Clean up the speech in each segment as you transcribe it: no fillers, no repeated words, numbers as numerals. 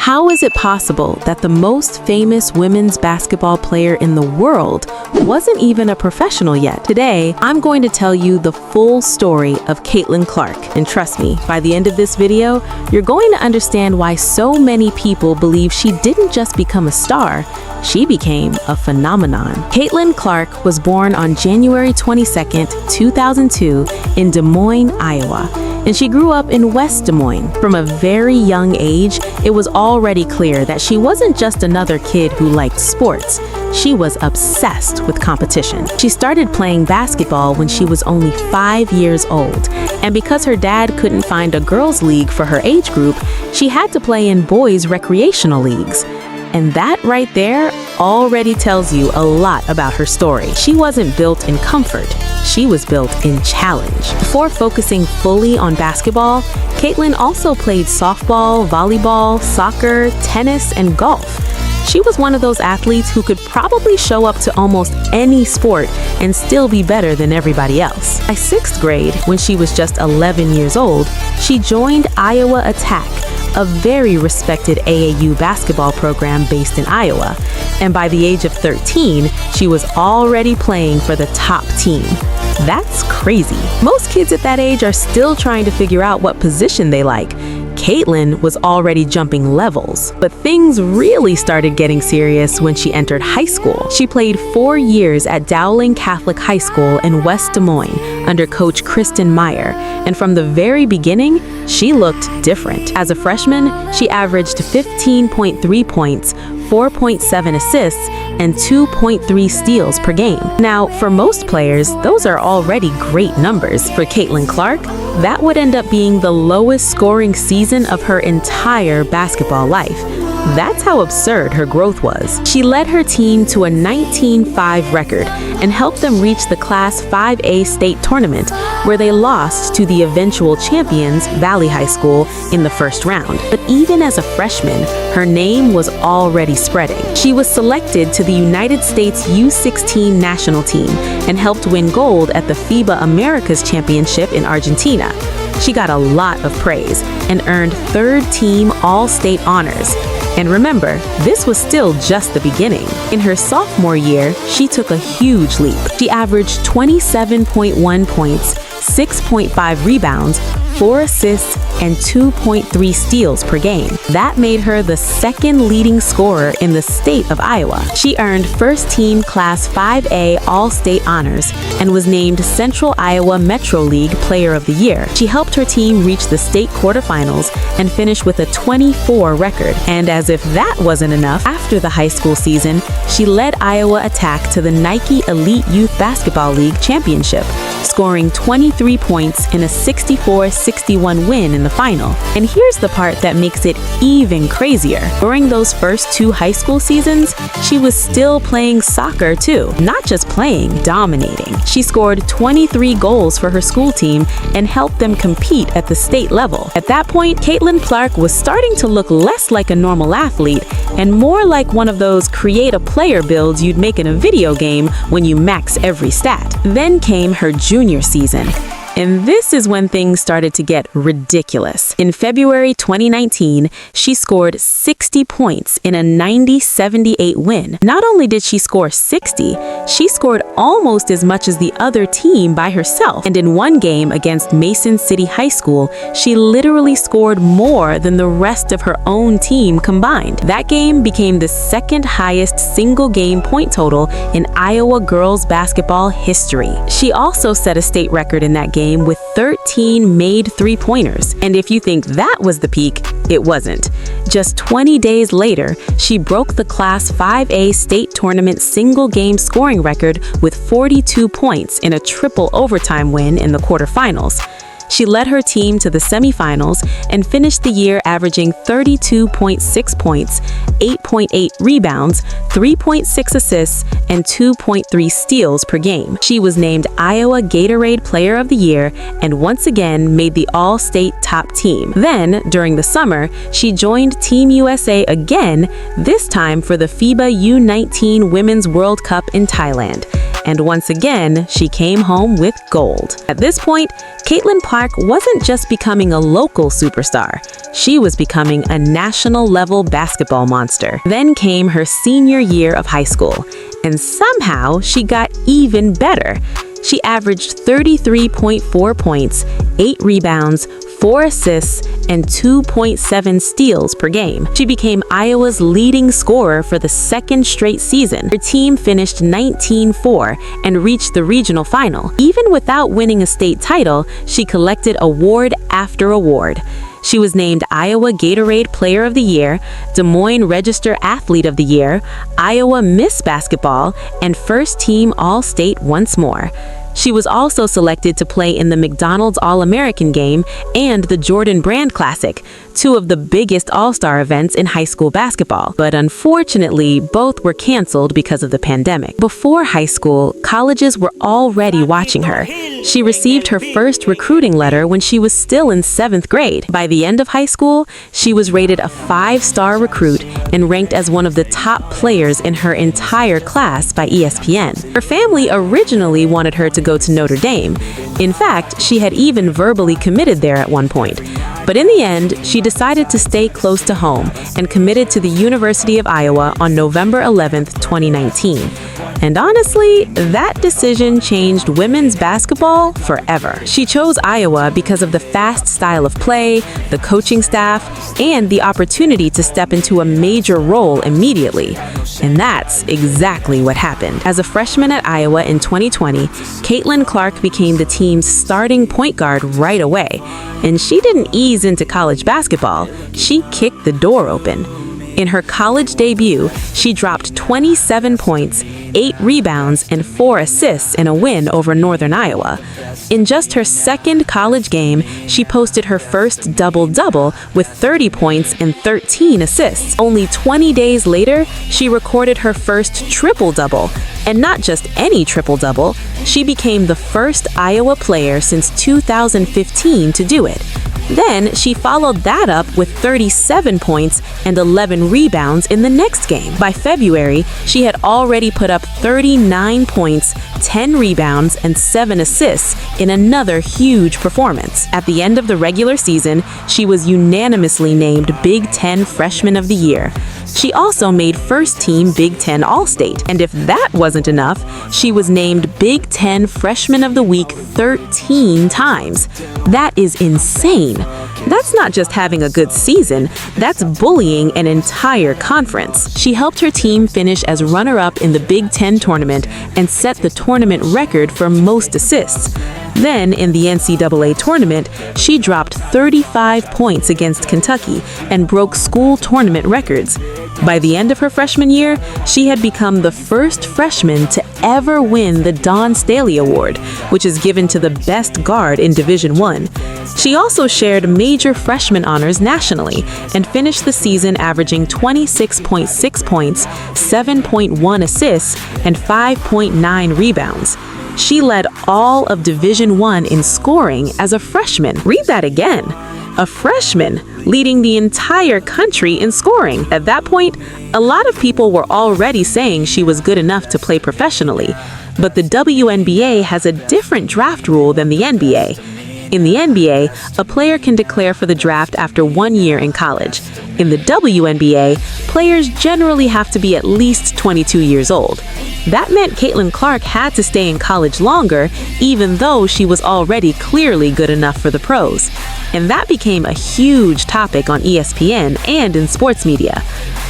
How is it possible that the most famous women's basketball player in the world wasn't even a professional yet? Today, I'm going to tell you the full story of Caitlin Clark. And trust me, by the end of this video, you're going to understand why so many people believe she didn't just become a star, she became a phenomenon. Caitlin Clark was born on January 22nd, 2002 in Des Moines, Iowa. And she grew up in West Des Moines. From a very young age, it was already clear that she wasn't just another kid who liked sports. She was obsessed with competition. She started playing basketball when she was only 5 years old. And because her dad couldn't find a girls' league for her age group, she had to play in boys' recreational leagues. And that right there already tells you a lot about her story. She wasn't built in comfort. She was built in challenge. Before focusing fully on basketball, Caitlin also played softball, volleyball, soccer, tennis, and golf. She was one of those athletes who could probably show up to almost any sport and still be better than everybody else. By 6th grade, when she was just 11 years old, she joined Iowa Attack, a very respected AAU basketball program based in Iowa. And by the age of 13, she was already playing for the top team. That's crazy. Most kids at that age are still trying to figure out what position they like. Caitlin was already jumping levels, but things really started getting serious when she entered high school. She played 4 years at Dowling Catholic High School in West Des Moines under coach Kristen Meyer, and from the very beginning, she looked different. As a freshman, she averaged 15.3 points, 4.7 assists, and 2.3 steals per game. Now, for most players, those are already great numbers. For Caitlin Clark, that would end up being the lowest scoring season of her entire basketball life. That's how absurd her growth was. She led her team to a 19-5 record and helped them reach the Class 5A state tournament, where they lost to the eventual champions, Valley High School, in the first round. But even as a freshman, her name was already spreading. She was selected to the United States U16 national team and helped win gold at the FIBA Americas Championship in Argentina. She got a lot of praise and earned third-team All-State honors. And remember, this was still just the beginning. In her sophomore year, she took a huge leap. She averaged 27.1 points, 6.5 rebounds, 4 assists, and 2.3 steals per game. That made her the second leading scorer in the state of Iowa. She earned first-team Class 5A All-State honors and was named Central Iowa Metro League Player of the Year. She helped her team reach the state quarterfinals and finish with a 24 record. And as if that wasn't enough, after the high school season, she led Iowa Attack to the Nike Elite Youth Basketball League Championship, scoring 23 points in a 64-61 win in the final. And here's the part that makes it even crazier. During those first 2 high school seasons, she was still playing soccer too. Not just playing, dominating. She scored 23 goals for her school team and helped them compete at the state level. At that point, Caitlin Clark was starting to look less like a normal athlete and more like one of those create-a-player builds you'd make in a video game when you max every stat. Then came her junior season. And this is when things started to get ridiculous. In February 2019, she scored 60 points in a 90-78 win. Not only did she score 60, she scored almost as much as the other team by herself. And in one game against Mason City High School, she literally scored more than the rest of her own team combined. That game became the second highest single-game point total in Iowa girls basketball history. She also set a state record in that game with 13 made three-pointers. And if you think that was the peak, it wasn't. Just 20 days later, she broke the Class 5A state tournament single-game scoring record with 42 points in a triple overtime win in the quarterfinals. She led her team to the semifinals and finished the year averaging 32.6 points, 8.8 rebounds, 3.6 assists, and 2.3 steals per game. She was named Iowa Gatorade Player of the Year and once again made the All-State top team. Then, during the summer, she joined Team USA again, this time for the FIBA U19 Women's World Cup in Thailand. And once again, she came home with gold. At this point, Caitlin Clark wasn't just becoming a local superstar. She was becoming a national-level basketball monster. Then came her senior year of high school, and somehow she got even better. She averaged 33.4 points, 8 rebounds, 4 assists, and 2.7 steals per game. She became Iowa's leading scorer for the second straight season. Her team finished 19-4 and reached the regional final. Even without winning a state title, she collected award after award. She was named Iowa Gatorade Player of the Year, Des Moines Register Athlete of the Year, Iowa Miss Basketball, and First Team All-State once more. She was also selected to play in the McDonald's All-American Game and the Jordan Brand Classic, two of the biggest all-star events in high school basketball. But unfortunately, both were canceled because of the pandemic. Before high school, colleges were already watching her. She received her first recruiting letter when she was still in 7th grade. By the end of high school, she was rated a 5-star recruit and ranked as one of the top players in her entire class by ESPN. Her family originally wanted her to go to Notre Dame. In fact, she had even verbally committed there at one point. But in the end, she decided to stay close to home and committed to the University of Iowa on November 11th, 2019. And honestly, that decision changed women's basketball forever. She chose Iowa because of the fast style of play, the coaching staff, and the opportunity to step into a major role immediately. And that's exactly what happened. As a freshman at Iowa in 2020, Caitlin Clark became the team's starting point guard right away. And she didn't ease into college basketball. She kicked the door open. In her college debut, she dropped 27 points, 8 rebounds, and 4 assists in a win over Northern Iowa. In just her second college game, she posted her first double-double with 30 points and 13 assists. Only 20 days later, she recorded her first triple-double. And not just any triple-double, she became the first Iowa player since 2015 to do it. Then she followed that up with 37 points and 11 rebounds in the next game. By February, she had already put up 39 points, 10 rebounds, and 7 assists in another huge performance. At the end of the regular season, she was unanimously named Big Ten Freshman of the Year. She also made first-team Big Ten All-State. And if that wasn't enough, she was named Big Ten Freshman of the Week 13 times. That is insane. That's not just having a good season, that's bullying an entire conference. She helped her team finish as runner-up in the Big Ten tournament and set the tournament record for most assists. Then, in the NCAA tournament, she dropped 35 points against Kentucky and broke school tournament records. By the end of her freshman year, she had become the first freshman to ever win the Dawn Staley Award, which is given to the best guard in Division I. She also shared major freshman honors nationally and finished the season averaging 26.6 points, 7.1 assists, and 5.9 rebounds. She led all of Division I in scoring as a freshman. Read that again. A freshman leading the entire country in scoring. At that point, a lot of people were already saying she was good enough to play professionally. But the WNBA has a different draft rule than the NBA. In the NBA, a player can declare for the draft after 1 year in college. In the WNBA, players generally have to be at least 22 years old. That meant Caitlin Clark had to stay in college longer, even though she was already clearly good enough for the pros. And that became a huge topic on ESPN and in sports media.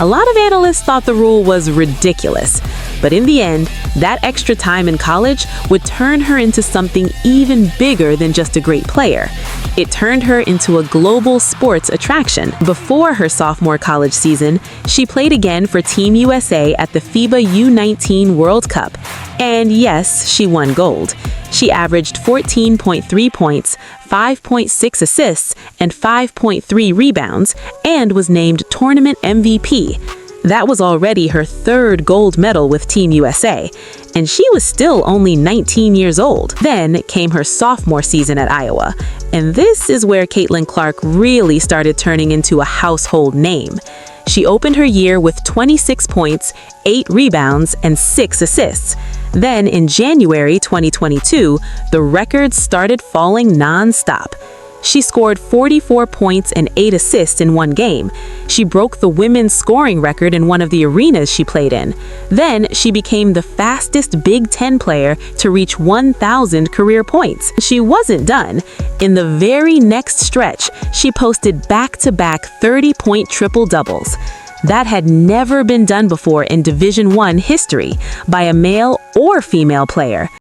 A lot of analysts thought the rule was ridiculous. But in the end, that extra time in college would turn her into something even bigger than just a great player. It turned her into a global sports attraction. Before her sophomore college season, she played again for Team USA at the FIBA U19 World Cup. And yes, she won gold. She averaged 14.3 points, 5.6 assists, and 5.3 rebounds, and was named Tournament MVP. That was already her third gold medal with Team USA, and she was still only 19 years old. Then came her sophomore season at Iowa, and this is where Caitlin Clark really started turning into a household name. She opened her year with 26 points, 8 rebounds, and 6 assists. Then, in January 2022, the records started falling non-stop. She scored 44 points and 8 assists in one game. She broke the women's scoring record in one of the arenas she played in. Then, she became the fastest Big Ten player to reach 1,000 career points. She wasn't done. In the very next stretch, she posted back-to-back 30-point triple-doubles. That had never been done before in Division I history by a male or female player.